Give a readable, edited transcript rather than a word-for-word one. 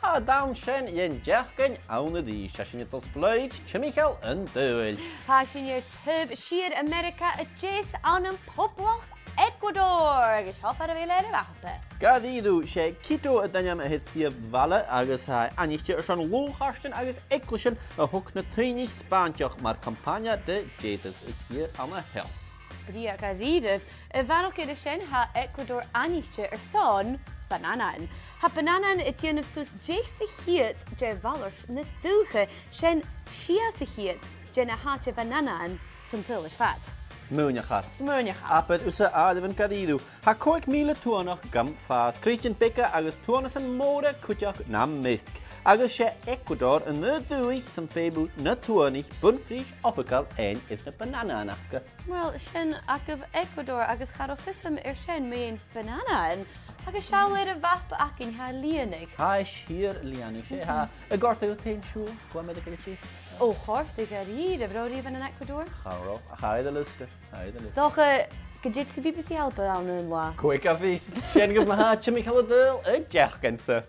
A down shen yen jachgan auna di shashin tos bloid timcheall an-duigh. Ha sin your tub sheer America a jace an Poblachd Eacuador. Geschafft ar a bhile wachte. Gadíú sé quito a daim a hit tíobh bhela agus ha anichte ar an lóthastain agus eiclisin a thug na tuinigh spáinteach mar campáine de Jesus i tír anna hell. Bria garídeh a bhanach idir sin ha Ecuador anichte ar son bananan. Ha bananan a dhéanamh sus jace hiad je bhallars na dúcha sin fios hiad je na háte bananan san tuilis fat. Smúneachar. Smúneachar. Apad usa adamhan gadíú. Ha 5,000 tuanach gam fás Christian Bica agus tuanas an móra cúteach na misc. Agus sé Ecuador an an-duigh san fébú na tuanig bunfrís ofagal ein is na banananacha. Well, sin agah Ecuador agus charofism sin méon bananan. Agus seáir a bhap acin ha líananig. Ha siar líananig sé ha a gorta o tein siú go me de chis. Ó chósta garíd a bhróí van an Ecuador? Charo, a chaid a lusta. Docha go dtí CBBC ALBA an lá. Quick a fís, sin go ma ha timcheall a dul a deachgan sa.